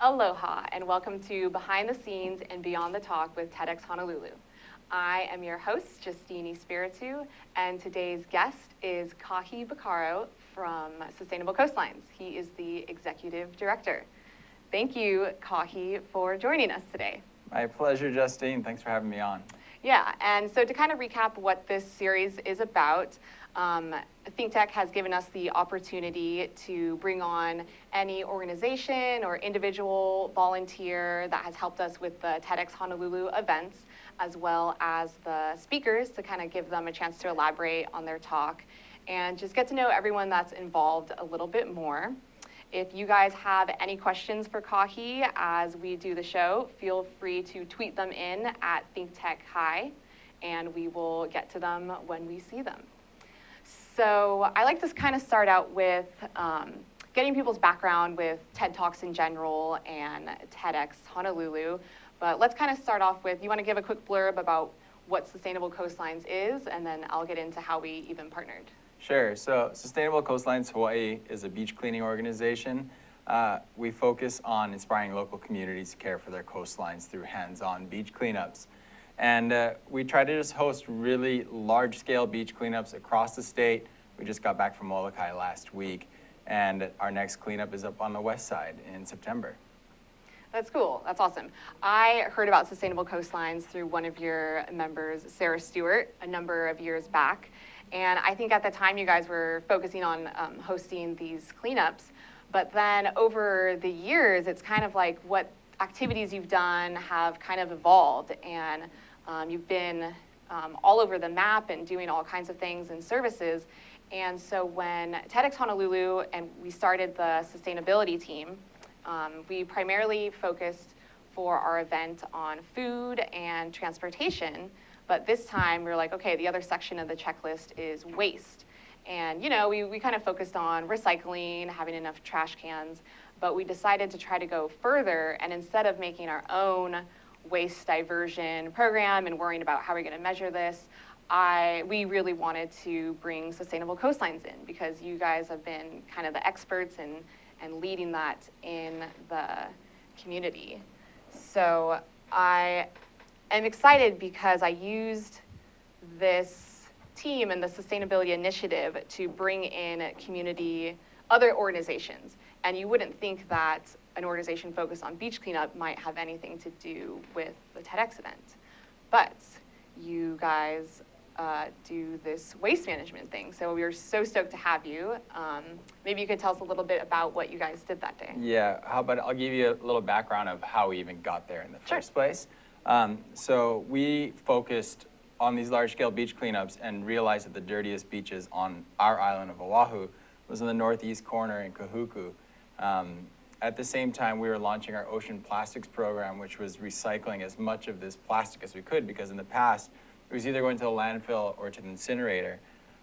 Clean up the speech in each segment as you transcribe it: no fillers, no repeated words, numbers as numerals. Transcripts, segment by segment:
Aloha, and welcome to Behind the Scenes and Beyond the Talk with TEDx Honolulu. I am your host, Justine Espiritu, and today's guest is Kahi Pacarro from Sustainable Coastlines. He is the Executive Director. Thank you, Kahi, for joining us today. My pleasure, Justine. Thanks for having me on. Yeah, and so to kind of recap what this series is about, ThinkTech has given us the opportunity to bring on any organization or individual volunteer that has helped us with the TEDx Honolulu events, as well as the speakers to kind of give them a chance to elaborate on their talk and just get to know everyone that's involved a little bit more. If you guys have any questions for Kahi as we do the show, feel free to tweet them in at ThinkTech High, and we will get to them when we see them. So I like to kind of start out with getting people's background with TED Talks in general and TEDx Honolulu. But let's kind of start off with, you want to give a quick blurb about what Sustainable Coastlines is, and then I'll get into how we even partnered. Sure. So Sustainable Coastlines Hawaii is a beach cleaning organization. We focus on inspiring local communities to care for their coastlines through hands-on beach cleanups. And we try to just host really large-scale beach cleanups across the state. We just got back from Molokai last week, and our next cleanup is up on the west side in September. That's cool. That's awesome. I heard about Sustainable Coastlines through one of your members, Sarah Stewart, a number of years back. And I think at the time you guys were focusing on hosting these cleanups. But then over the years, it's kind of like what activities you've done have kind of evolved. And you've been all over the map and doing all kinds of things and services. And so when TEDx Honolulu and we started the sustainability team, we primarily focused for our event on food and transportation. But this time we were like, okay, the other section of the checklist is waste. And you know, we kind of focused on recycling, having enough trash cans, but we decided to try to go further, and instead of making our own waste diversion program and worrying about how we're going to measure this, we really wanted to bring Sustainable Coastlines in, because you guys have been kind of the experts and leading that in the community. So I am excited because I used this team and the sustainability initiative to bring in community, other organizations. And you wouldn't think that an organization focused on beach cleanup might have anything to do with the TEDx event. But you guys do this waste management thing. So we were so stoked to have you. Maybe you could tell us a little bit about what you guys did that day. Yeah, how about I'll give you a little background of how we even got there in the Sure. first place. So we focused on these large-scale beach cleanups and realized that the dirtiest beaches on our island of Oahu was in the northeast corner in Kahuku. At the same time, we were launching our ocean plastics program, which was recycling as much of this plastic as we could, because in the past, it was either going to the landfill or to the incinerator.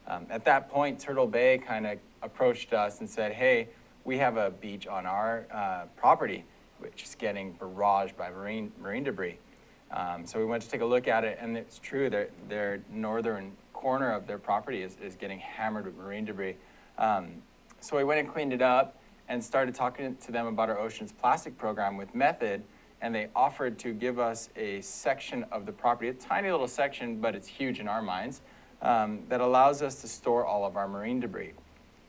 At that point, Turtle Bay kind of approached us and said, hey, we have a beach on our property, which is getting barraged by marine debris. So we went to take a look at it, and it's true, their northern corner of their property is getting hammered with marine debris. So we went and cleaned it up and started talking to them about our Oceans Plastic program with Method, and they offered to give us a section of the property, a tiny little section, but it's huge in our minds, that allows us to store all of our marine debris.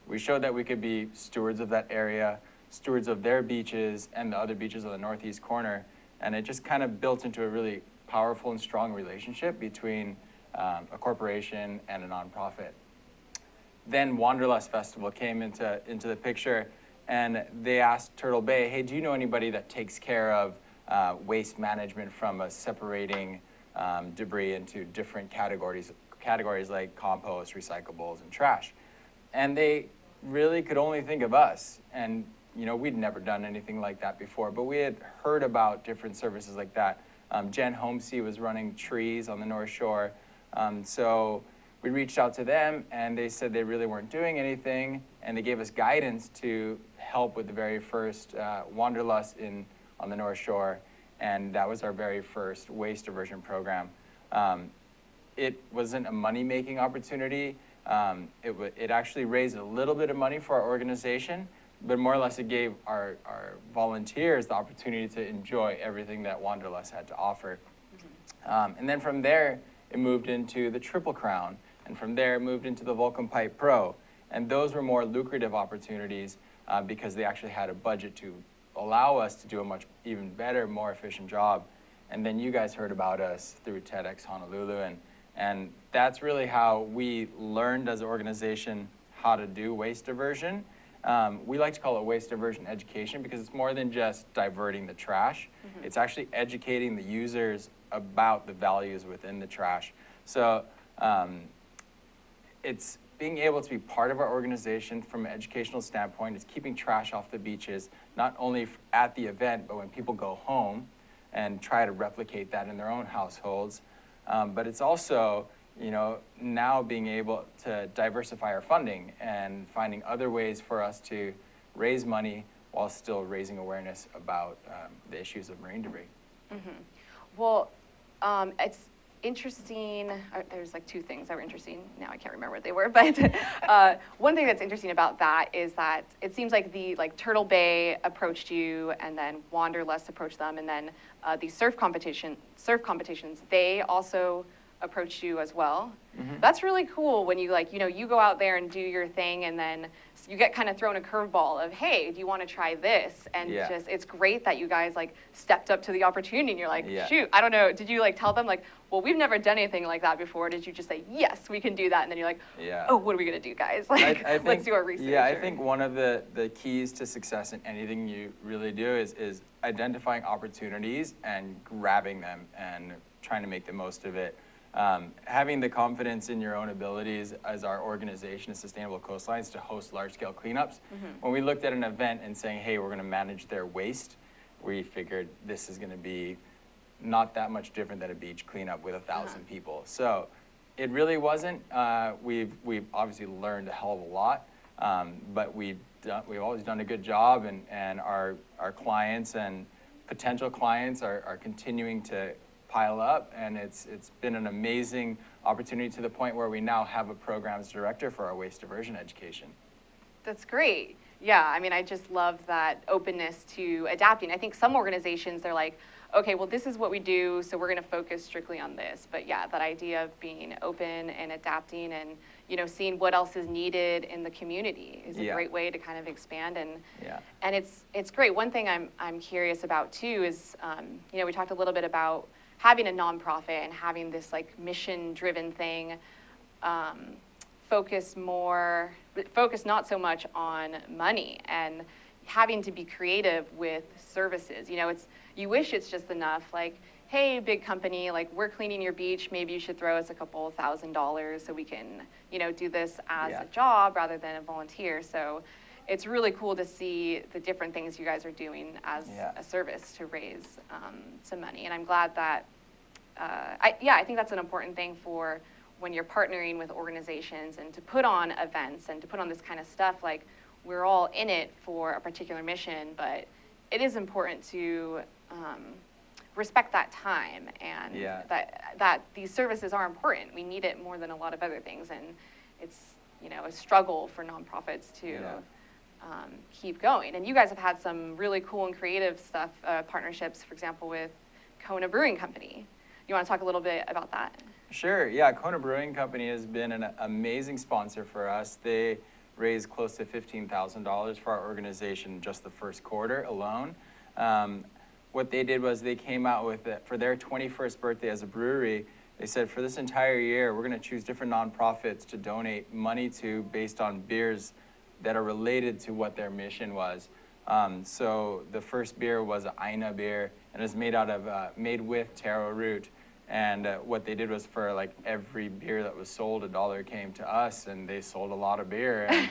We showed that we could be stewards of that area, stewards of their beaches and the other beaches of the northeast corner, and it just kind of built into a really powerful and strong relationship between a corporation and a nonprofit. Then Wanderlust Festival came into the picture, and they asked Turtle Bay, hey, do you know anybody that takes care of waste management from separating debris into different categories like compost, recyclables, and trash? And they really could only think of us. And you know, we'd never done anything like that before, but we had heard about different services like that. Jen Homesea was running trees on the North Shore. So we reached out to them, and they said they really weren't doing anything, and they gave us guidance to help with the very first Wanderlust on the North Shore, and that was our very first waste diversion program. It wasn't a money-making opportunity. It actually raised a little bit of money for our organization, but more or less it gave our volunteers the opportunity to enjoy everything that Wanderlust had to offer. And then from there, it moved into the Triple Crown, and from there it moved into the Vulcan Pipe Pro. And those were more lucrative opportunities because they actually had a budget to allow us to do a much even better, more efficient job. And then you guys heard about us through TEDx Honolulu, and that's really how we learned as an organization how to do waste diversion. We like to call it waste diversion education because it's more than just diverting the trash. It's actually educating the users about the values within the trash. So it's being able to be part of our organization from an educational standpoint. It's keeping trash off the beaches, not only at the event, but when people go home and try to replicate that in their own households. But it's also, you know, now being able to diversify our funding and finding other ways for us to raise money while still raising awareness about the issues of marine debris. Well, it's interesting. There's like two things that were interesting. Now I can't remember what they were, but one thing that's interesting about that is that it seems like the Turtle Bay approached you, and then Wanderlust approached them, and then the surf competitions, they also approached you as well. That's really cool when you you go out there and do your thing, and then you get kind of thrown a curveball of, hey, do you want to try this? And just, it's great that you guys stepped up to the opportunity, and you're like, shoot, I don't know, did you tell them well, we've never done anything like that before? Did you just say, yes, we can do that? And then you're like, oh, what are we gonna do, guys? I think, let's do our research. Yeah, I think one of the keys to success in anything you really do is identifying opportunities and grabbing them and trying to make the most of it. Having the confidence in your own abilities as our organization is Sustainable Coastlines to host large-scale cleanups. When we looked at an event and saying, hey, we're going to manage their waste, we figured this is going to be not that much different than a beach cleanup with 1,000 people. So it really wasn't. We've obviously learned a hell of a lot, but we've always done a good job, and our clients and potential clients are continuing to pile up, and it's been an amazing opportunity to the point where we now have a programs director for our waste diversion education. That's great. Yeah, I mean, I just love that openness to adapting. I think some organizations, they're like, okay, well, this is what we do, so we're going to focus strictly on this. But yeah, that idea of being open and adapting and, seeing what else is needed in the community is a great way to kind of expand. And it's great. One thing I'm curious about too is, we talked a little bit about having a nonprofit and having this mission-driven thing, focus not so much on money and having to be creative with services. You wish it's just enough, hey, big company, we're cleaning your beach, maybe you should throw us a couple $1,000s so we can, do this as a job rather than a volunteer. So it's really cool to see the different things you guys are doing as a service to raise some money. And I'm glad that, I think that's an important thing for when you're partnering with organizations and to put on events and to put on this kind of stuff. We're all in it for a particular mission, but it is important to respect that time and that these services are important. We need it more than a lot of other things, and it's a struggle for nonprofits to keep going. And you guys have had some really cool and creative stuff, partnerships, for example, with Kona Brewing Company. You want to talk a little bit about that? Sure, yeah. Kona Brewing Company has been an amazing sponsor for us. They raised close to $15,000 for our organization just the first quarter alone. What they did was they came out with it for their 21st birthday as a brewery. They said for this entire year, we're going to choose different nonprofits to donate money to based on beers that are related to what their mission was. So the first beer was an Aina beer, and it's made with taro root. And what they did was for every beer that was sold, $1 came to us, and they sold a lot of beer and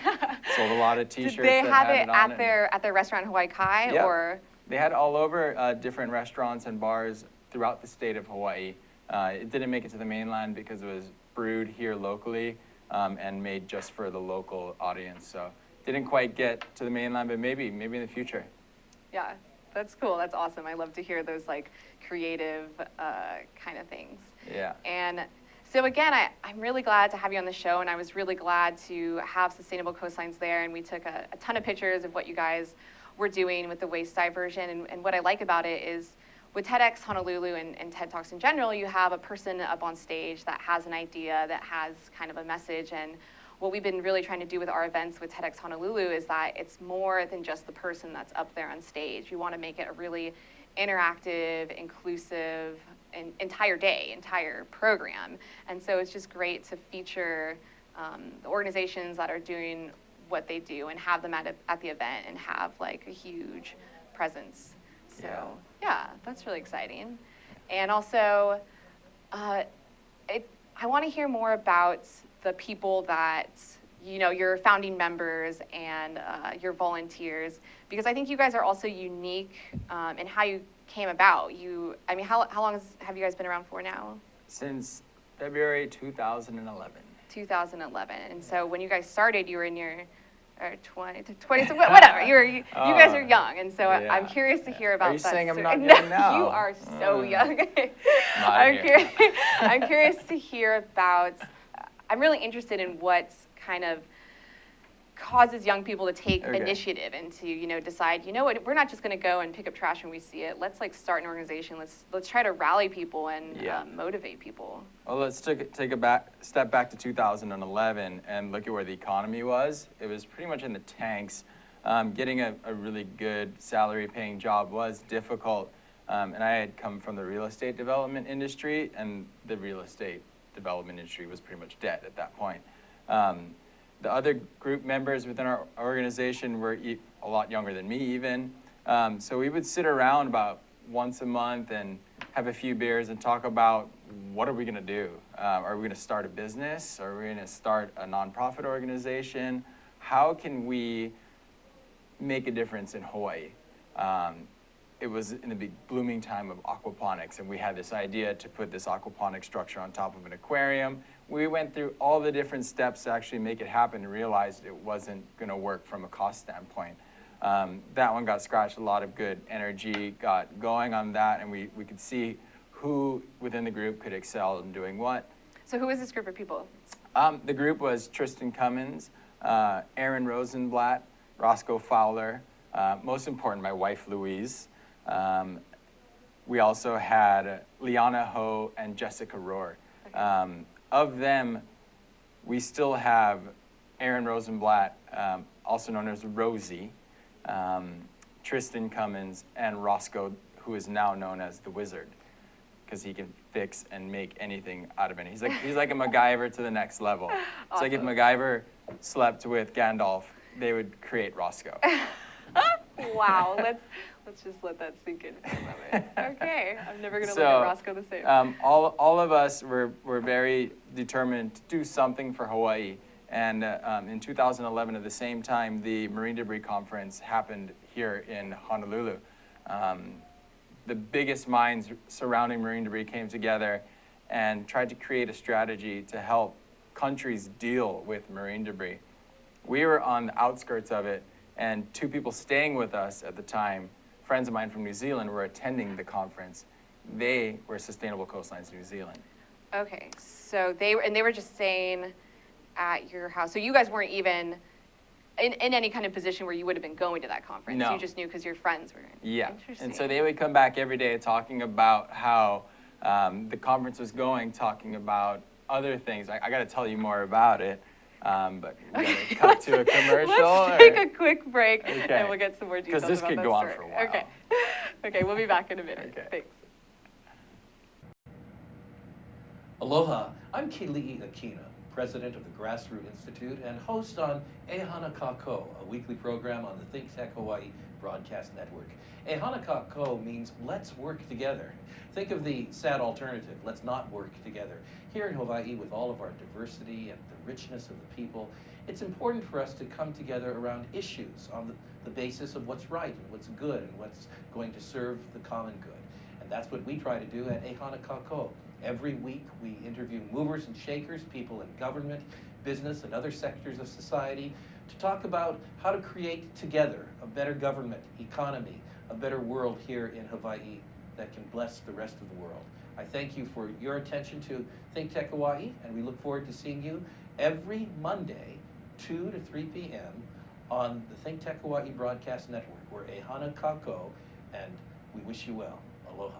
sold a lot of T-shirts. Did they have it at their restaurant in Hawaii Kai? Yeah. Or? They had all over different restaurants and bars throughout the state of Hawaii. It didn't make it to the mainland because it was brewed here locally and made just for the local audience. So didn't quite get to the mainland, but maybe in the future. Yeah, that's cool. That's awesome. I love to hear those creative kind of things. Yeah. And So again, I'm really glad to have you on the show, and I was really glad to have Sustainable Coastlines there, and we took a ton of pictures of what you guys were doing with the waste diversion. And what I like about it is with TEDx Honolulu and TED Talks in general, you have a person up on stage that has an idea, that has kind of a message. And what we've been really trying to do with our events with TEDx Honolulu is that it's more than just the person that's up there on stage. We want to make it a really interactive, inclusive, entire day, entire program. And so it's just great to feature the organizations that are doing what they do and have them at the event and have like a huge presence. So yeah, that's really exciting. And also, I want to hear more about the people that, you know, your founding members and your volunteers, because I think you guys are also unique in how you came about. I mean, how long have you guys been around for now? Since February 2011. 2011. And so when you guys started, you were in your 20, so whatever. You guys are young, and so yeah, I'm curious to hear about that. Are you that. saying I'm not young now? You are so young. I'm curious to hear about. I'm really interested in what kind of causes young people to take initiative and to, you know, decide, you know what, we're not just going to go and pick up trash when we see it. Let's like start an organization. Let's try to rally people and motivate people. Well, let's take a step back to 2011 and look at where the economy was. It was pretty much in the tanks. Getting a really good salary-paying job was difficult, and I had come from the real estate development industry, and the real estate development industry was pretty much dead at that point. The other group members within our organization were a lot younger than me even. So we would sit around about once a month and have a few beers and talk about what are we going to do? Are we going to start a business? Are we going to start a nonprofit organization? How can we make a difference in Hawaii? It was in the big blooming time of aquaponics, and we had this idea to put this aquaponic structure on top of an aquarium. We went through all the different steps to actually make it happen and realized it wasn't going to work from a cost standpoint. That one got scratched. A lot of good energy got going on that, and we could see who within the group could excel in doing what. So who is this group of people? The group was Tristan Cummins, Aaron Rosenblatt, Roscoe Fowler, most important, my wife Louise. We also had Liana Ho and Jessica Rohr. Of them, we still have Aaron Rosenblatt, also known as Rosie, Tristan Cummins, and Roscoe, who is now known as the Wizard, because he can fix and make anything out of anything. He's like a MacGyver to the next level. Awesome. It's like if MacGyver slept with Gandalf, they would create Roscoe. Wow, let's just let that sink in for a moment. Okay, I'm never going to look at Roscoe the same. All of us were very determined to do something for Hawaii. And in 2011, at the same time, the Marine Debris Conference happened here in Honolulu. The biggest minds surrounding marine debris came together and tried to create a strategy to help countries deal with marine debris. We were on the outskirts of it, and two people staying with us at the time, friends of mine from New Zealand, were attending the conference. They were Sustainable Coastlines New Zealand. Okay, so they were just staying at your house. So you guys weren't even in any kind of position where you would have been going to that conference. No. You just knew because your friends were in. Yeah, Interesting. and so they would come back every day talking about how the conference was going, talking about other things. I got to tell you more about it, but we got to cut to a commercial. Let's take a quick break, and we'll get some more details about that story. Because this could go on for a while. Okay. Okay, we'll be back in a minute. Okay. Thanks. Aloha, I'm Keli'i Akina, president of the Grassroot Institute and host on Ehana Kako, a weekly program on the ThinkTech Hawaii broadcast network. Ehana Kako means let's work together. Think of the sad alternative, let's not work together. Here in Hawaii, with all of our diversity and the richness of the people, it's important for us to come together around issues on the basis of what's right and what's good and what's going to serve the common good. And that's what we try to do at Ehana Kako. Every week, we interview movers and shakers, people in government, business, and other sectors of society to talk about how to create together a better government, economy, a better world here in Hawaii that can bless the rest of the world. I thank you for your attention to ThinkTech Hawaii, and we look forward to seeing you every Monday, 2 to 3 p.m. on the ThinkTech Hawaii Broadcast Network. We're Ehana Kako, and we wish you well. Aloha.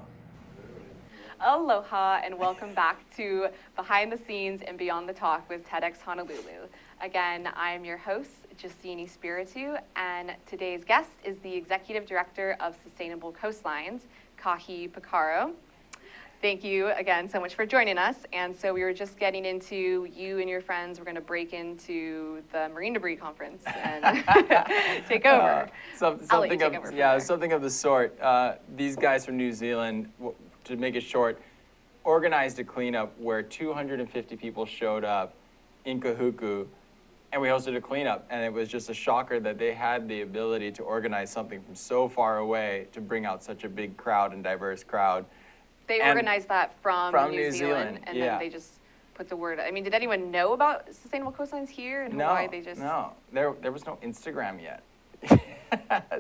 Aloha, and welcome back to Behind the Scenes and Beyond the Talk with TEDx Honolulu. Again, I'm your host, Justine Espiritu, and today's guest is the Executive Director of Sustainable Coastlines, Kahi Pacarro. Thank you again so much for joining us. And so we were just getting into, you and your friends were going to break into the Marine Debris Conference and take over. Something of the sort. These guys from New Zealand, to make it short, organized a cleanup where 250 people showed up in Kahuku, and we hosted a cleanup. And it was just a shocker that they had the ability to organize something from so far away to bring out such a big crowd and diverse crowd. They organized that from New Zealand, and then they just put the word. I mean, did anyone know about Sustainable Coastlines here in Hawaii? No, there was no Instagram yet.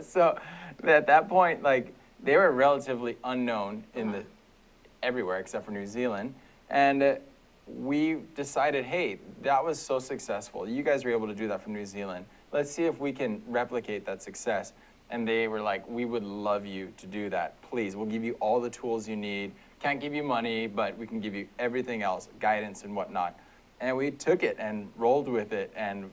So at that point, like, they were relatively unknown in everywhere except for New Zealand, and we decided, hey, that was so successful. You guys were able to do that from New Zealand. Let's see if we can replicate that success. And they were like, we would love you to do that. Please, we'll give you all the tools you need. Can't give you money, but we can give you everything else, guidance and whatnot. And we took it and rolled with it. And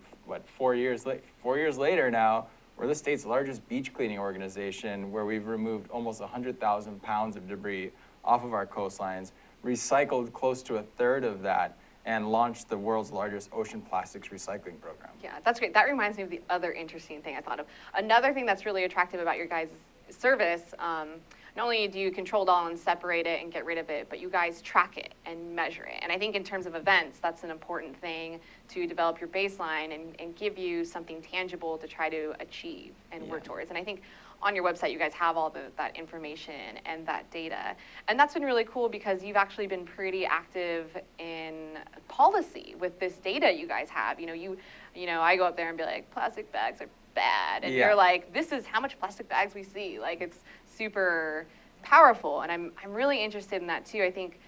4 years later now, we're the state's largest beach cleaning organization, where we've removed almost 100,000 pounds of debris off of our coastlines, recycled close to a third of that, and launched the world's largest ocean plastics recycling program. Yeah, that's great. That reminds me of the other interesting thing I thought of. Another thing that's really attractive about your guys' service, not only do you control it all and separate it and get rid of it, but you guys track it and measure it. And I think in terms of events, that's an important thing to develop your baseline and give you something tangible to try to achieve and work towards. And I think on your website, you guys have all that information and that data. And that's been really cool because you've actually been pretty active in policy with this data you guys have. You know, I go up there and be like, plastic bags are bad. And you're like, this is how much plastic bags we see. Like, it's super powerful. And I'm really interested in that too. I think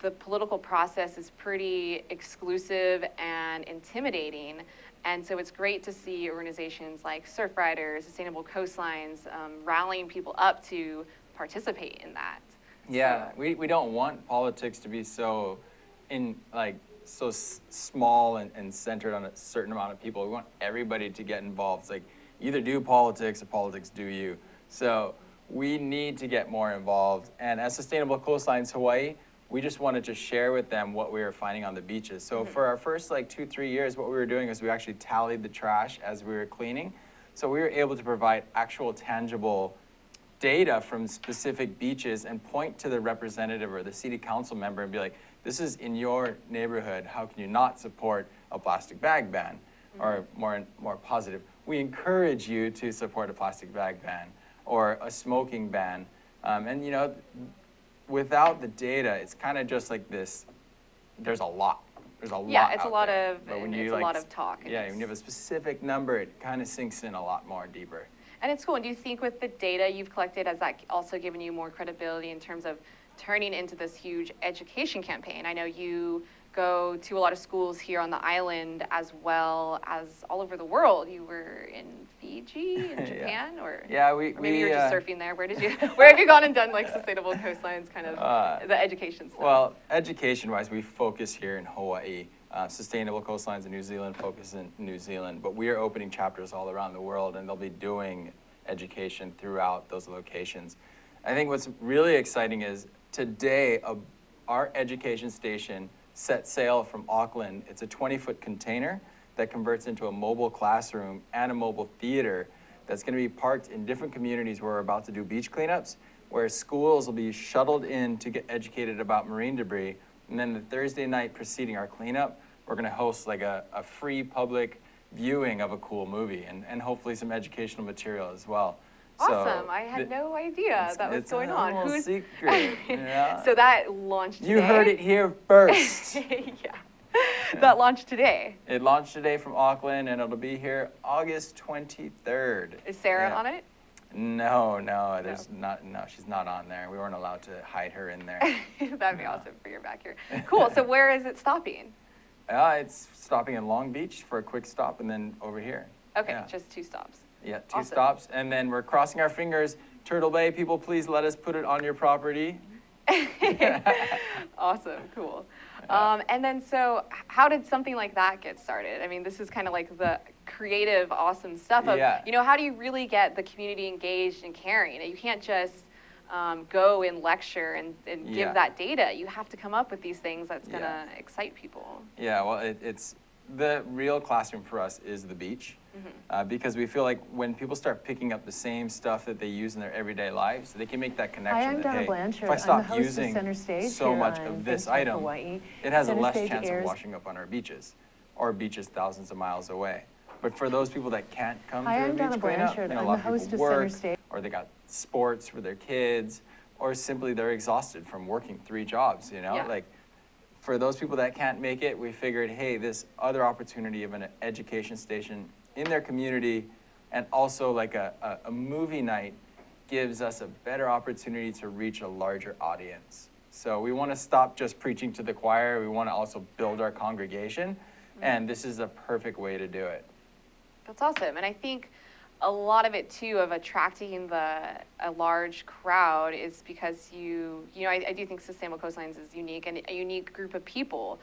the political process is pretty exclusive and intimidating. And so it's great to see organizations like Surfriders, Sustainable Coastlines, rallying people up to participate in that. Yeah, we don't want politics to be so small and centered on a certain amount of people. We want everybody to get involved. It's like, either do politics or politics do you. So we need to get more involved. And as Sustainable Coastlines Hawaii, we just wanted to share with them what we were finding on the beaches. So for our first 2-3 years, what we were doing is we actually tallied the trash as we were cleaning. So we were able to provide actual tangible data from specific beaches and point to the representative or the city council member and be like, this is in your neighborhood. How can you not support a plastic bag ban? Or more positive, we encourage you to support a plastic bag ban or a smoking ban. And without the data, it's kind of just like this. There's a lot. There's a lot. Yeah, it's out a lot there. of. But when it's you a lot of talk. Yeah, when you have a specific number, it kind of sinks in a lot more deeper. And it's cool. And do you think with the data you've collected, has that also given you more credibility in terms of turning into this huge education campaign? I know you go to a lot of schools here on the island as well as all over the world. You were in Fiji, in Japan, or maybe you were just surfing there. Where have you gone and done Sustainable Coastlines, kind of the education stuff? Well, education-wise, we focus here in Hawaii. Sustainable Coastlines in New Zealand focus in New Zealand, but we are opening chapters all around the world, and they'll be doing education throughout those locations. I think what's really exciting is today our education station set sail from Auckland. It's a 20-foot container that converts into a mobile classroom and a mobile theater that's going to be parked in different communities where we're about to do beach cleanups, where schools will be shuttled in to get educated about marine debris. And then the Thursday night preceding our cleanup, we're going to host a free public viewing of a cool movie and hopefully some educational material as well. Awesome. I had no idea that was going on. It's a little secret. Yeah. So that launched today? You heard it here first. Yeah. That launched today. It launched today from Auckland, and it'll be here August 23rd. Is Sarah on it? No, there's not. No, she's not on there. We weren't allowed to hide her in there. That'd be awesome for your back here. Cool. So where is it stopping? It's stopping in Long Beach for a quick stop, and then over here. Okay, Yeah. just 2 stops. Yeah, 2 Awesome. stops, and then we're crossing our fingers. Turtle Bay, people, please let us put it on your property. Awesome, cool. Yeah. And then so how did something like that get started? I mean, this is kind of like the creative, awesome stuff of, Yeah. how do you really get the community engaged and caring? You can't just go and lecture and Yeah. give that data. You have to come up with these things that's going to Yeah. excite people. Yeah, well, it's the real classroom for us is the beach, because we feel like when people start picking up the same stuff that they use in their everyday lives, they can make that connection. Hi, I'm that, Donna hey, Blanchard. if I I'm the stop host of using Center Stage so here much on of this ThinkTech item, Hawaii. it has a Center less Stage chance of airs- washing up on our beaches, or beaches thousands of miles away. But for those people that can't come Hi, to a I'm beach Donna cleanup, Blanchard. a I'm lot the of host people of Center work, Stage. or they got sports for their kids, or simply they're exhausted from working 3 jobs, Yeah. like, for those people that can't make it, we figured, hey, this other opportunity of an education station in their community, and also like a movie night, gives us a better opportunity to reach a larger audience. So we want to stop just preaching to the choir. We want to also build our congregation, and this is a perfect way to do it. That's awesome. And I think a lot of it too of attracting a large crowd is because I do think Sustainable Coastlines is unique and a unique group of people.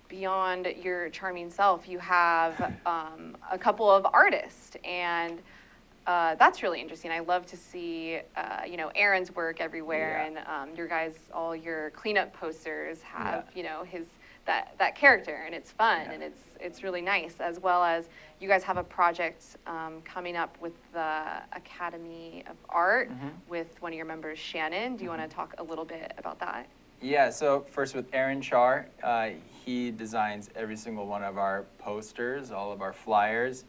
Beyond your charming self, you have a couple of artists, and that's really interesting. I love to see Aaron's work everywhere, Yeah. and all your cleanup posters have his that character, and it's fun, Yeah. and it's really nice. As well as you guys have a project coming up with the Academy of Art with one of your members, Shannon. Do you want to talk a little bit about that? Yeah, so first with Aaron Char, he designs every single one of our posters, all of our flyers.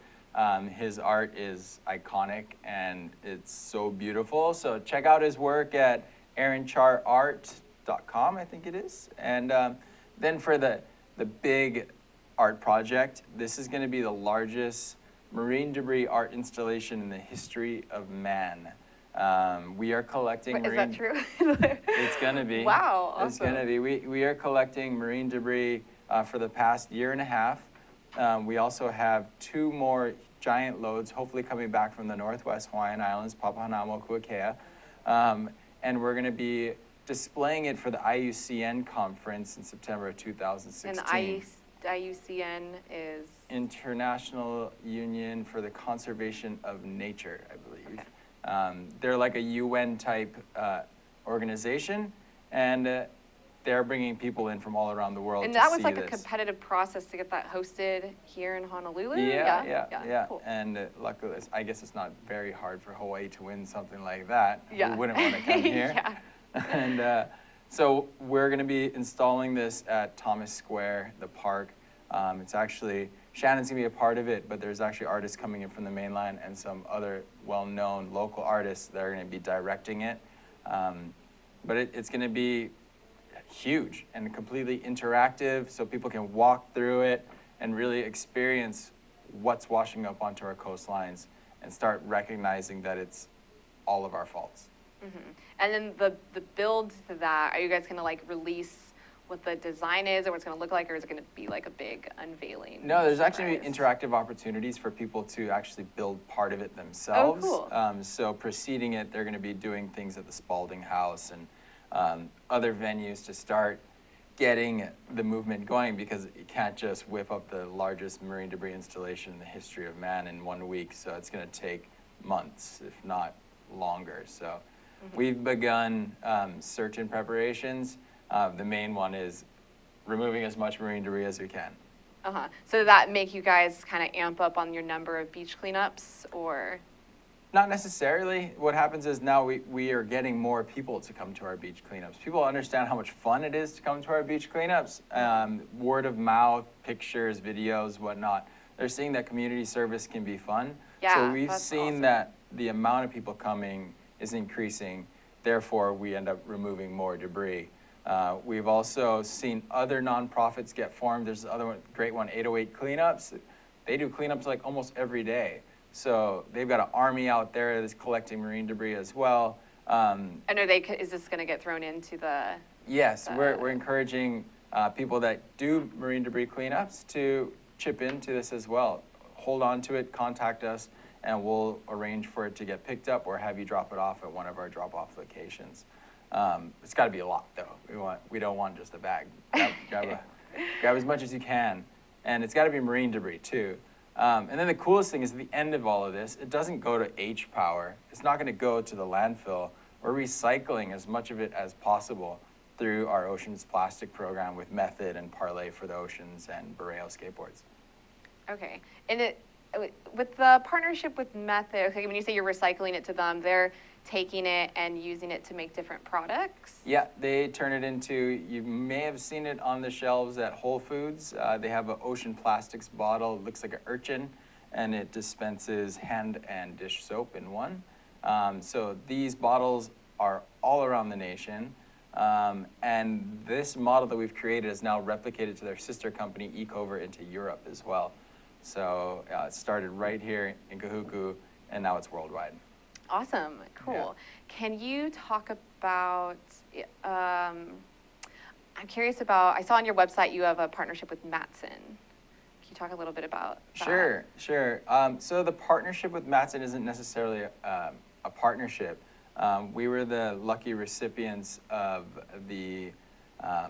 His art is iconic and it's so beautiful. So check out his work at aaroncharart.com, I think it is. And then for the big art project, this is going to be the largest marine debris art installation in the history of man. We are collecting Is that true? It's gonna be. Wow, awesome. It's gonna be. We are collecting marine debris for the past year and a half. We also have 2 more giant loads, hopefully coming back from the Northwest Hawaiian Islands, Papahanamo, Kuakea. And we're gonna be displaying it for the IUCN conference in September of 2016. And the IUCN is? International Union for the Conservation of Nature, I believe. They're like a UN type organization, and they're bringing people in from all around the world And to that was see like a this. competitive process to get that hosted here in Honolulu? Yeah. Cool. And luckily, I guess it's not very hard for Hawaii to win something like that. Yeah. We wouldn't want to come here. Yeah. And so we're going to be installing this at Thomas Square, the park. It's actually, Shannon's going to be a part of it, but there's actually artists coming in from the mainland and some other well-known local artists that are going to be directing it. But it's going to be huge and completely interactive, so people can walk through it and really experience what's washing up onto our coastlines and start recognizing that it's all of our faults. And then the build to that, are you guys going to like release what the design is or what it's going to look like, or is it going to be like a big unveiling? No, there's actually surprise? interactive opportunities for people to actually build part of it themselves. Oh, cool. So preceding it, they're going to be doing things at the Spalding House and other venues to start getting the movement going, because you can't just whip up the largest marine debris installation in the history of man in 1 week. So it's going to take months, if not longer. So we've begun certain preparations. The main one is removing as much marine debris as we can. So did that make you guys kind of amp up on your number of beach cleanups, or? Not necessarily. What happens is now we are getting more people to come to our beach cleanups. People understand how much fun it is to come to our beach cleanups. Word of mouth, pictures, videos, whatnot. They're seeing that community service can be fun. Yeah, so we've that's seen awesome. that the amount of people coming is increasing. Therefore, we end up removing more debris. We've also seen other nonprofits get formed. There's another great one, 808 Cleanups. They do cleanups like almost every day. So they've got an army out there that's collecting marine debris as well. And is this going to get thrown into the? Yes, we're encouraging people that do marine debris cleanups to chip into this as well. Hold on to it, contact us, and we'll arrange for it to get picked up or have you drop it off at one of our drop-off locations. It's got to be a lot, though. We don't want just a bag. Grab as much as you can, and it's got to be marine debris too. And then the coolest thing is at the end of all of this, it doesn't go to H Power. It's not going to go to the landfill. We're recycling as much of it as possible through our Oceans Plastic program with Method and Parlay for the Oceans and Boreo skateboards. Okay, and with the partnership with Method, okay, when you say you're recycling it to them, they're taking it and using it to make different products? Yeah, they turn it into, you may have seen it on the shelves at Whole Foods. They have an Ocean Plastics bottle, it looks like an urchin, and it dispenses hand and dish soap in one. So these bottles are all around the nation. And this model that we've created is now replicated to their sister company, Ecover, into Europe as well. So it started right here in Kahuku, and now it's worldwide. Awesome, cool. Yeah. Can you talk about, I'm curious about, I saw on your website you have a partnership with Matson. Can you talk a little bit about that? Sure. So the partnership with Matson isn't necessarily a partnership. We were the lucky recipients of the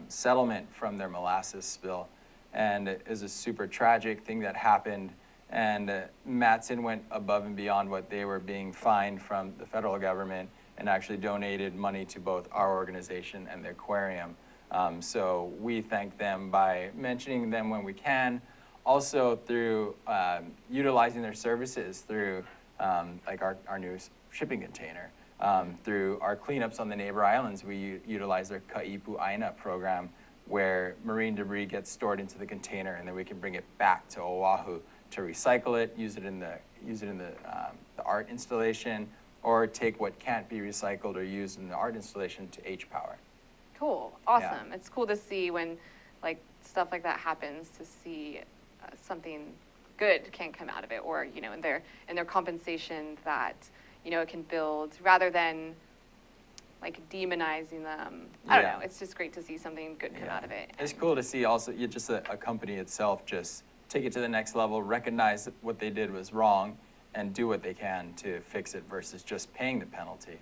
settlement from their molasses spill. And it is a super tragic thing that happened. And Matson went above and beyond what they were being fined from the federal government and actually donated money to both our organization and the aquarium. So we thank them by mentioning them when we can. Also through utilizing their services through like our new shipping container. Through our cleanups on the neighbor islands, we utilize their Kahi Pacarro program where marine debris gets stored into the container and then we can bring it back to Oahu to recycle it, use it in the art installation, or take what can't be recycled or used in the art installation to H Power. Cool, awesome. Yeah. It's cool to see when like stuff like that happens, to see something good can come out of it, or in their compensation that it can build rather than like demonizing them. I don't know. It's just great to see something good come out of it. It's cool to see also just a company itself just take it to the next level, recognize what they did was wrong, and do what they can to fix it versus just paying the penalty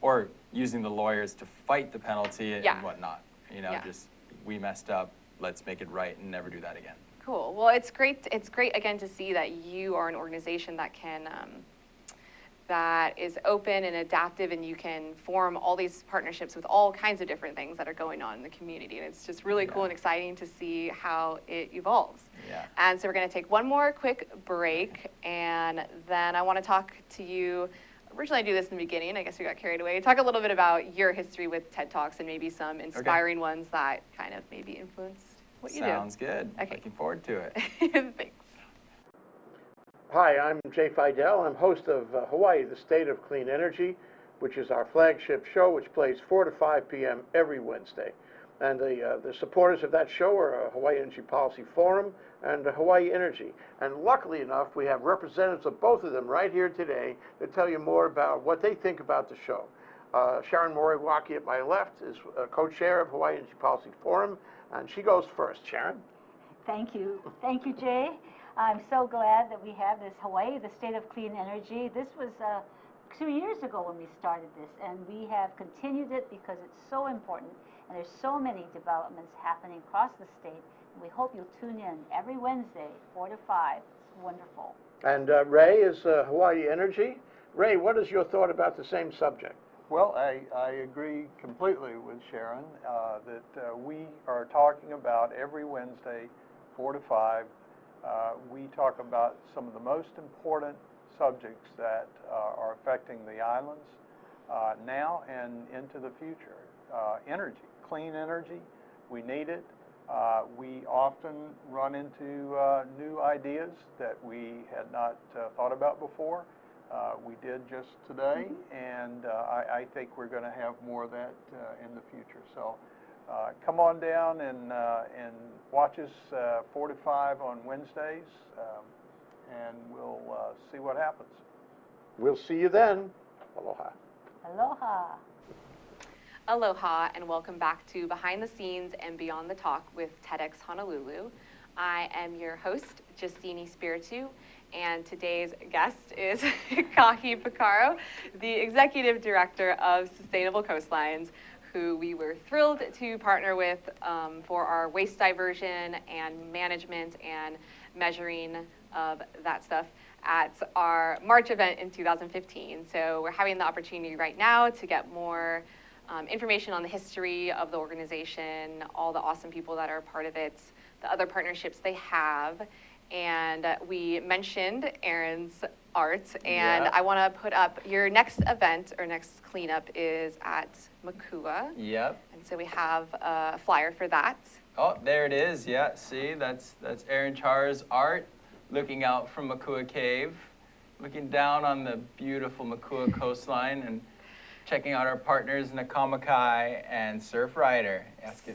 or using the lawyers to fight the penalty and whatnot. Just we messed up, let's make it right and never do that again. Cool. Well, it's great again to see that you are an organization that can that is open and adaptive, and you can form all these partnerships with all kinds of different things that are going on in the community. And it's just really cool and exciting to see how it evolves. Yeah. And so we're going to take one more quick break, and then I want to talk to you. Originally I do this in the beginning, I guess we got carried away. Talk a little bit about your history with TED Talks and maybe some inspiring ones that kind of maybe influenced what you do. Sounds good. Okay. Looking forward to it. Thanks. Hi, I'm Jay Fidel. I'm host of Hawaii, the State of Clean Energy, which is our flagship show, which plays 4 to 5 p.m. every Wednesday. And the supporters of that show are Hawaii Energy Policy Forum and Hawaii Energy. And luckily enough, we have representatives of both of them right here today to tell you more about what they think about the show. Sharon Moriwaki at my left is co-chair of Hawaii Energy Policy Forum, and she goes first. Sharon? Thank you. Thank you, Jay. I'm so glad that we have this Hawaii, the State of Clean Energy. This was 2 years ago when we started this, and we have continued it because it's so important, and there's so many developments happening across the state, and we hope you'll tune in every Wednesday, 4 to 5. It's wonderful. And Ray is Hawaii Energy. Ray, what is your thought about the same subject? Well, I agree completely with Sharon that we are talking about every Wednesday, 4 to 5. We talk about some of the most important subjects that are affecting the islands now and into the future. Energy, clean energy, we need it. We often run into new ideas that we had not thought about before. We did just today, and I think we're going to have more of that in the future. So come on down and watch us 4 to 5 on Wednesdays. and we'll see what happens. We'll see you then. Aloha. Aloha. Aloha, and welcome back to Behind the Scenes and Beyond the Talk with TEDx Honolulu. I am your host, Justine Espiritu, and today's guest is Kahi Pacarro, the Executive Director of Sustainable Coastlines, who we were thrilled to partner with for our waste diversion and management and measuring of that stuff at our March event in 2015. So we're having the opportunity right now to get more information on the history of the organization, all the awesome people that are part of it, the other partnerships they have. And we mentioned Aaron's art, and Yeah. I want to put up your next event or next cleanup is at Makua. Yep. And so we have a flyer for that. Oh, there it is. Yeah, see, that's Aaron Char's art, looking out from Makua Cave, looking down on the beautiful Makua coastline and checking out our partners Nakamakai and Surf Rider.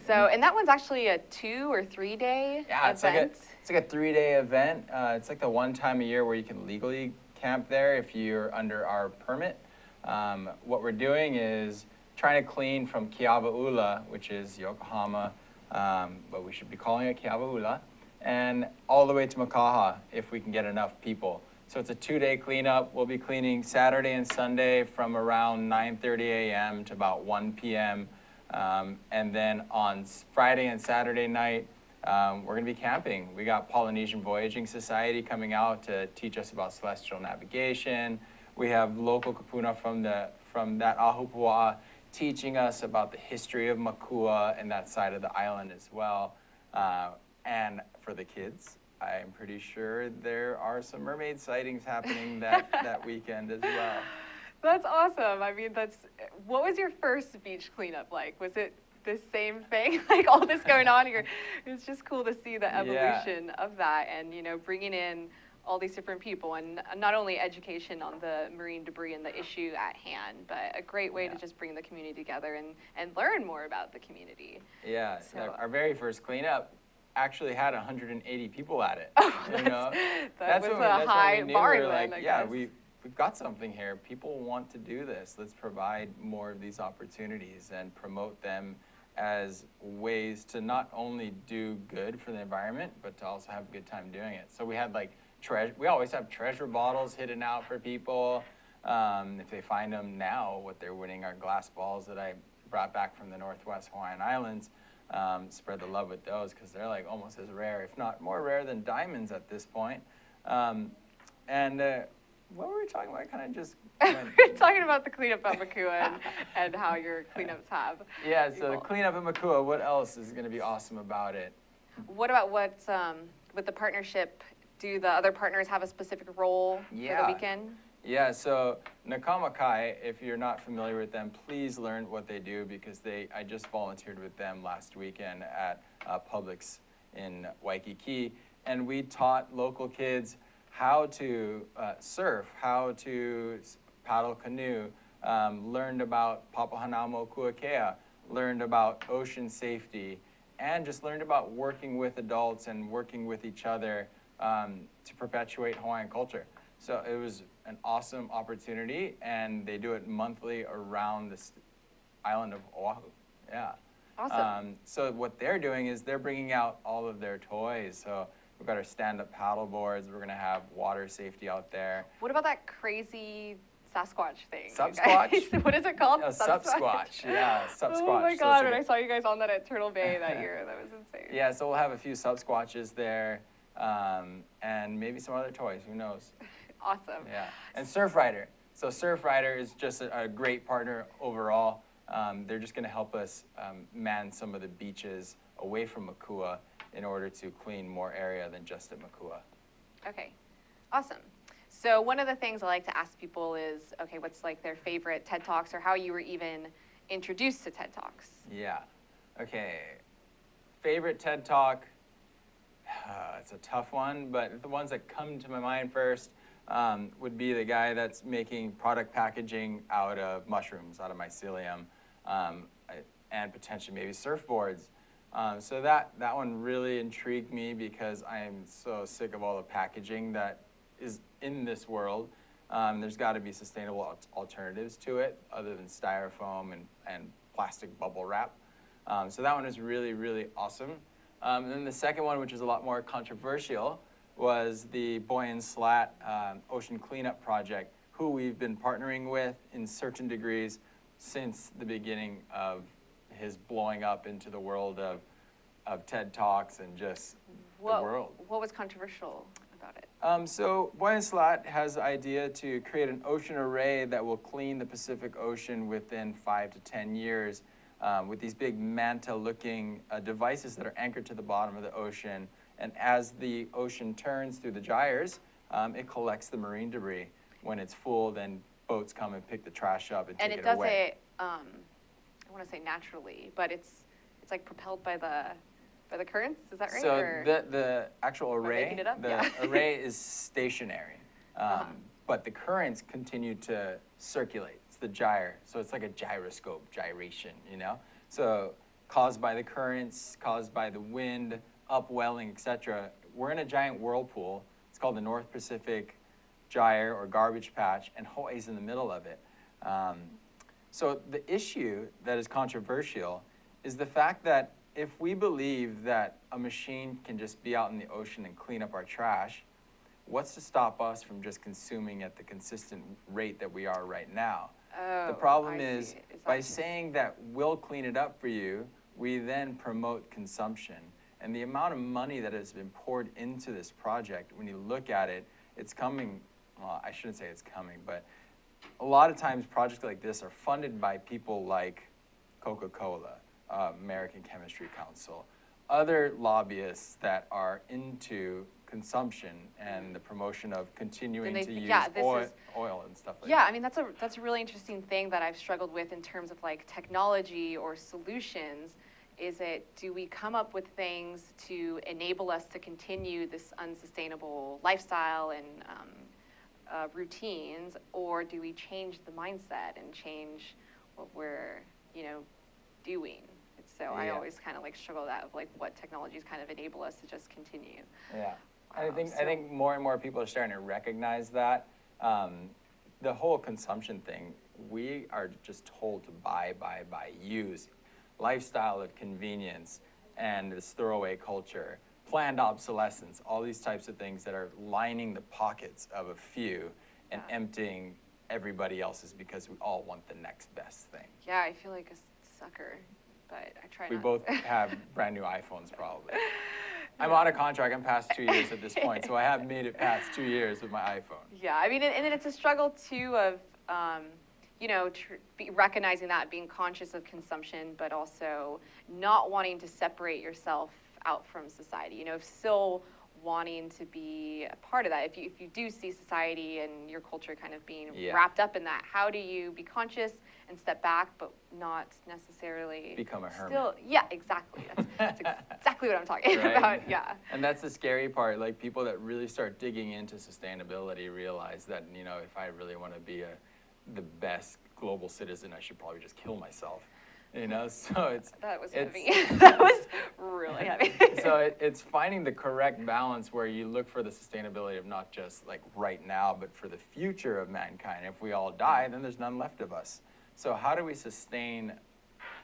So, and that one's actually a 2 or 3 day Yeah, event. it's like a 3-day event. It's like the one time a year where you can legally camp there if you're under our permit. What we're doing is trying to clean from Kiavaula, which is Yokohama, but we should be calling it Kiavaula, and all the way to Makaha if we can get enough people. So it's a 2-day cleanup. We'll be cleaning Saturday and Sunday from around 9:30 a.m. to about 1 p.m. And then on Friday and Saturday night, we're going to be camping. We got Polynesian Voyaging Society coming out to teach us about celestial navigation. We have local kupuna from that Ahupua'a teaching us about the history of Makua and that side of the island as well. And for the kids, I'm pretty sure there are some mermaid sightings happening that weekend as well. That's awesome. I mean, what was your first beach cleanup like? Was it the same thing, like all this going on here? It's just cool to see the evolution of that, and bringing in all these different people, and not only education on the marine debris and the issue at hand, but a great way to just bring the community together and learn more about the community. Yeah, So, our very first cleanup actually had 180 people at it. that was a high bar then, I guess. We've got something here. People want to do this. Let's provide more of these opportunities and promote them as ways to not only do good for the environment, but to also have a good time doing it. So we had we always have treasure bottles hidden out for people. If they find them now, what they're winning are glass balls that I brought back from the Northwest Hawaiian Islands. Spread the love with those because they're like almost as rare, if not more rare than diamonds at this point. What were we talking about? I kind of just We're talking about the cleanup at Makua and how your cleanups have. Yeah, so the cleanup at Makua, what else is going to be awesome about it? What about with the partnership? Do the other partners have a specific role for the weekend? Yeah, so Nakamakai, if you're not familiar with them, please learn what they do because I just volunteered with them last weekend at Publix in Waikiki, and we taught local kids how to surf, how to paddle canoe, learned about Papahanamo Kuakea, learned about ocean safety, and just learned about working with adults and working with each other to perpetuate Hawaiian culture. So it was an awesome opportunity, and they do it monthly around the island of Oahu. Yeah. Awesome. So what they're doing is they're bringing out all of their toys. So we've got our stand-up paddle boards. We're going to have water safety out there. What about that crazy Sasquatch thing? Subsquatch? What is it called? Subsquatch. Yeah, Subsquatch. Oh my So God, when I saw you guys on that at Turtle Bay that year, that was insane. Yeah, so we'll have a few Subsquatches there, and maybe some other toys. Who knows? Awesome. Yeah, and Surf Rider. So Surf Rider is just a great partner overall. They're just going to help us man some of the beaches away from Makua in order to clean more area than just at Makua. Okay, awesome. So one of the things I like to ask people is, okay, what's like their favorite TED Talks or how you were even introduced to TED Talks? Yeah. Okay. Favorite TED Talk? It's a tough one, but the ones that come to my mind first would be the guy that's making product packaging out of mushrooms, out of mycelium, and potentially maybe surfboards. So that one really intrigued me because I am so sick of all the packaging that is in this world. There's got to be sustainable alternatives to it other than styrofoam and plastic bubble wrap. So that one is really, really awesome. And then the second one, which is a lot more controversial, was the Boy and Slat Ocean Cleanup Project, who we've been partnering with in certain degrees since the beginning of his blowing up into the world of TED Talks and just the world. What was controversial about it? So Boy and Slat has the idea to create an ocean array that will clean the Pacific Ocean within 5 to 10 years with these big manta-looking devices that are anchored to the bottom of the ocean. And as the ocean turns through the gyres, it collects the marine debris. When it's full, then boats come and pick the trash up and take it away. And it does it, I want to say naturally, but it's like propelled by the currents. Is that right? So or the actual array, making it up? the Yeah. array is stationary, but the currents continue to circulate. It's the gyre, so it's like a gyroscope, gyration, you know? So caused by the currents, caused by the wind, upwelling, etc. We're in a giant whirlpool. It's called the North Pacific Gyre or garbage patch, and Hawaii's in the middle of it. So the issue that is controversial is the fact that if we believe that a machine can just be out in the ocean and clean up our trash, what's to stop us from just consuming at the consistent rate that we are right now? Oh, the problem I is, see. by saying that we'll clean it up for you, we then promote consumption. And the amount of money that has been poured into this project, when you look at it, it's coming, well, I shouldn't say it's coming, but a lot of times projects like this are funded by people like Coca-Cola, American Chemistry Council, other lobbyists that are into consumption and the promotion of continuing to use oil and stuff like that. Yeah, I mean, that's a really interesting thing that I've struggled with in terms of like technology or solutions. Is it, do we come up with things to enable us to continue this unsustainable lifestyle and routines, or do we change the mindset and change what we're, doing? So I always kind of like struggle with that of like what technologies kind of enable us to just continue. Yeah, I think more and more people are starting to recognize that. The whole consumption thing, we are just told to buy, use. Lifestyle of convenience and this throwaway culture, planned obsolescence, all these types of things that are lining the pockets of a few and emptying everybody else's because we all want the next best thing. Yeah, I feel like a sucker, but I try We not both have brand new iPhones probably. I'm on a contract, I'm past 2 years at this point, so I have made it past 2 years with my iPhone. Yeah, I mean, and it's a struggle too of, recognizing that, being conscious of consumption, but also not wanting to separate yourself out from society, still wanting to be a part of that. If you do see society and your culture kind of being wrapped up in that, how do you be conscious and step back, but not necessarily become a hermit? Yeah, exactly. That's exactly what I'm talking about. Yeah. And that's the scary part. Like people that really start digging into sustainability realize that if I really want to be the best global citizen, I should probably just kill myself. So that was heavy. That was really heavy. So it's finding the correct balance where you look for the sustainability of not just like right now, but for the future of mankind. If we all die, then there's none left of us. So how do we sustain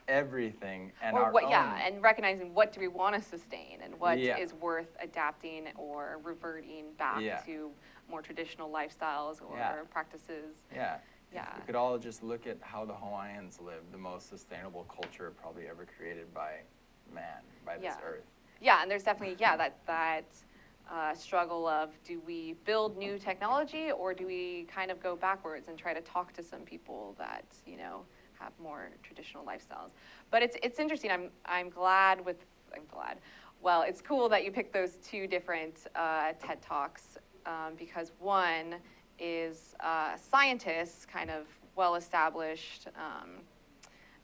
everything and our own? Yeah, and recognizing what do we want to sustain and what is worth adapting or reverting back to more traditional lifestyles or practices. Yeah. Yeah. If we could all just look at how the Hawaiians live, the most sustainable culture probably ever created by man, by this earth. Yeah, and there's definitely, that struggle of, do we build new technology or do we kind of go backwards and try to talk to some people that, have more traditional lifestyles? But it's interesting. I'm glad. Well, it's cool that you picked those two different TED Talks because one is scientists, kind of well-established,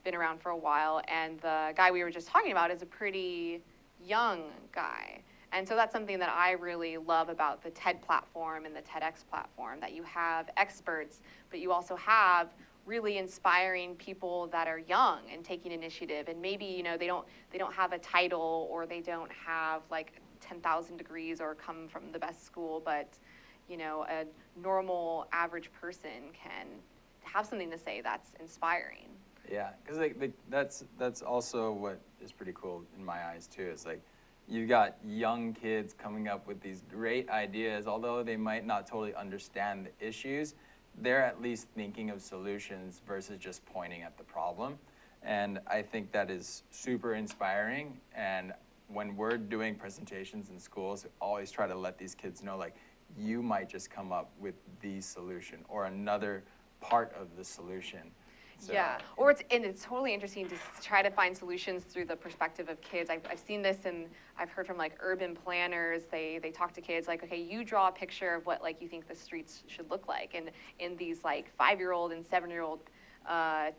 been around for a while, and the guy we were just talking about is a pretty young guy. And so that's something that I really love about the TED platform and the TEDx platform, that you have experts, but you also have really inspiring people that are young and taking initiative, and maybe they don't have a title or they don't have like 10,000 degrees or come from the best school, but a normal, average person can have something to say that's inspiring. Yeah, because that's also what is pretty cool in my eyes too. Is like you've got young kids coming up with these great ideas, although they might not totally understand the issues, they're at least thinking of solutions versus just pointing at the problem. And I think that is super inspiring. And when we're doing presentations in schools, I always try to let these kids know, like, you might just come up with the solution or another part of the solution. So, yeah, or it's totally interesting to try to find solutions through the perspective of kids. I've seen this, and I've heard from like urban planners. They talk to kids like, okay, you draw a picture of what like you think the streets should look like, and in these like 5-year-old and 7-year-old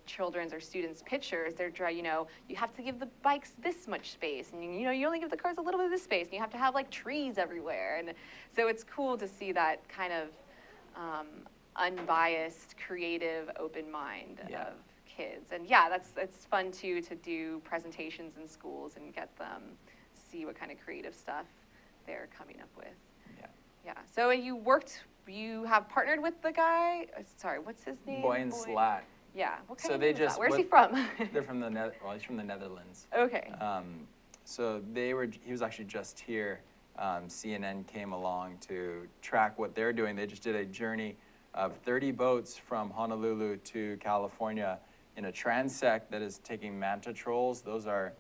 children's or students' pictures, they're you have to give the bikes this much space, and you only give the cars a little bit of this space, and you have to have like trees everywhere, and so it's cool to see that kind of unbiased, creative, open mind of kids. And yeah, it's fun too to do presentations in schools and get them see what kind of creative stuff they're coming up with. Yeah. So you have partnered with the guy, sorry, what's his name? Boyan Slat. Yeah, what kind So of they name is just that? Where's he from? They're from he's from the Netherlands. Okay. So he was actually just here. CNN came along to track what they're doing. They just did a journey of 30 boats from Honolulu to California in a transect that is taking manta trolls. Those are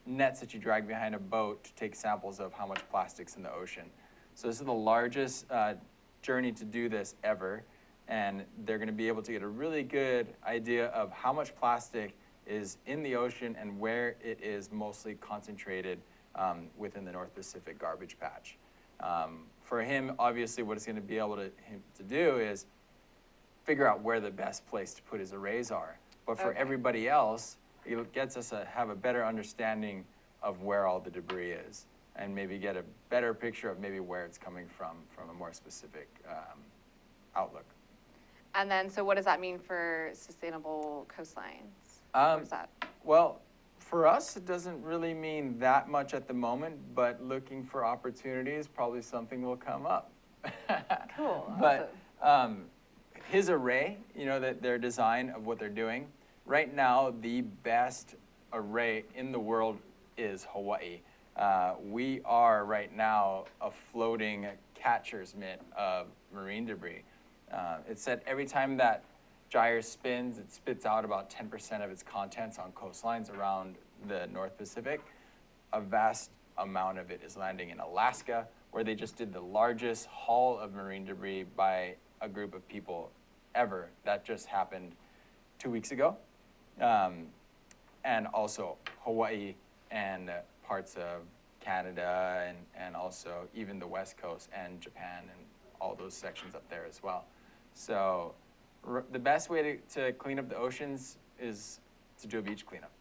nets that you drag behind a boat to take samples of how much plastic's in the ocean. So this is the largest journey to do this ever, and they're going to be able to get a really good idea of how much plastic is in the ocean and where it is mostly concentrated within the North Pacific garbage patch. For him, obviously, what it's going to be able to do is figure out where the best place to put his arrays are. But for everybody else, it gets us to have a better understanding of where all the debris is, and maybe get a better picture of maybe where it's coming from a more specific outlook. And then, so what does that mean for sustainable coastlines? What is that? Well, for us, it doesn't really mean that much at the moment, but looking for opportunities, probably something will come up. Cool. But his array, their design of what they're doing, right now, the best array in the world is Hawaii. We are right now a floating catcher's mitt of marine debris. It said every time that gyre spins, it spits out about 10% of its contents on coastlines around the North Pacific. A vast amount of it is landing in Alaska, where they just did the largest haul of marine debris by a group of people ever. That just happened 2 weeks ago. And also Hawaii and parts of Canada and also even the West Coast and Japan and all those sections up there as well. So the best way to clean up the oceans is to do a beach cleanup,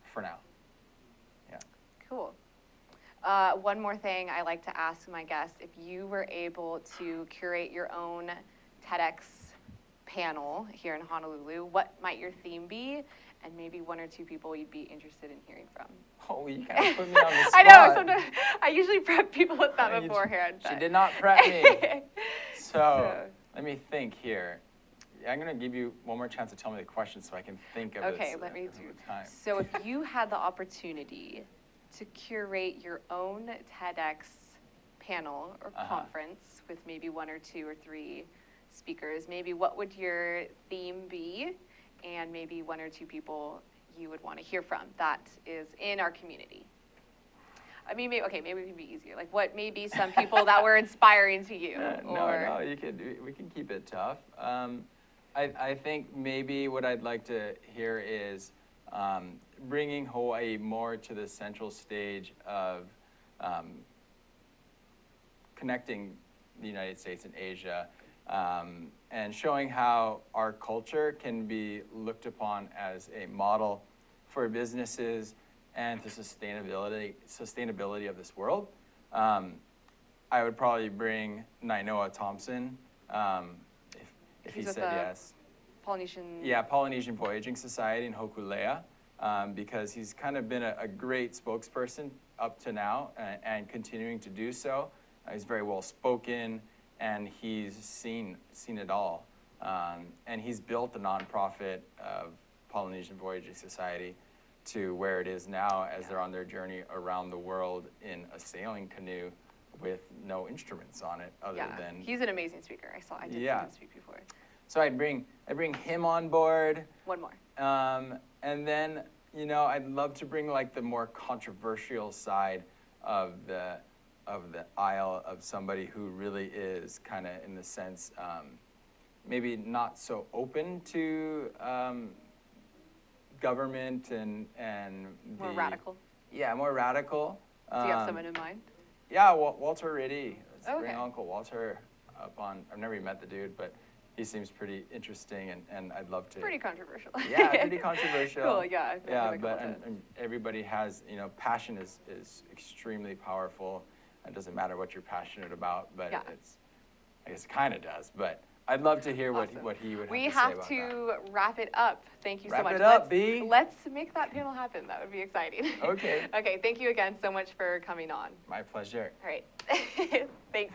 for now. Yeah. Cool. One more thing I like to ask my guests, if you were able to curate your own TEDx panel here in Honolulu, what might your theme be? And maybe 1 or 2 people you'd be interested in hearing from. Oh, you kind of put me on the spot. I know, sometimes I usually prep people with that beforehand. She did not prep me. So let me think here. I'm going to give you one more chance to tell me the question so I can think of it. Okay, let me do time. So if you had the opportunity to curate your own TEDx panel or conference with maybe 1 or 2 or 3 speakers, maybe what would your theme be? And maybe 1 or 2 people you would want to hear from that is in our community. I mean, maybe it can be easier. Like, what may be some people that were inspiring to you? No, we can keep it tough. I think maybe what I'd like to hear is bringing Hawaii more to the central stage of connecting the United States and Asia, and showing how our culture can be looked upon as a model for businesses and the sustainability of this world. I would probably bring Nainoa Thompson, if he said yes. Polynesian. Yeah, Polynesian Voyaging Society in Hokulea, because he's kind of been a great spokesperson up to now and continuing to do so. He's very well spoken, and he's seen it all. And he's built the nonprofit of Polynesian Voyaging Society to where it is now as they're on their journey around the world in a sailing canoe with no instruments on it other than. He's an amazing speaker. I did see him speak before. So I bring him on board. One more. And then, I'd love to bring like the more controversial side of the aisle of somebody who really is kind of in the sense, maybe not so open to government and More radical. Yeah, more radical. Do you have someone in mind? Yeah, Walter Riddy. Let's Okay. bring Uncle Walter up on. I've never even met the dude, but he seems pretty interesting, and I'd love to. Pretty controversial. Yeah, pretty controversial. Cool, yeah. Yeah, but and everybody has, passion is extremely powerful. It doesn't matter what you're passionate about, but I guess it kind of does. But I'd love to hear what he would have to say about that. We have to wrap it up. Thank you so much. Wrap it up, B. Let's make that panel happen. That would be exciting. Okay. Okay, thank you again so much for coming on. My pleasure. All right. Thanks.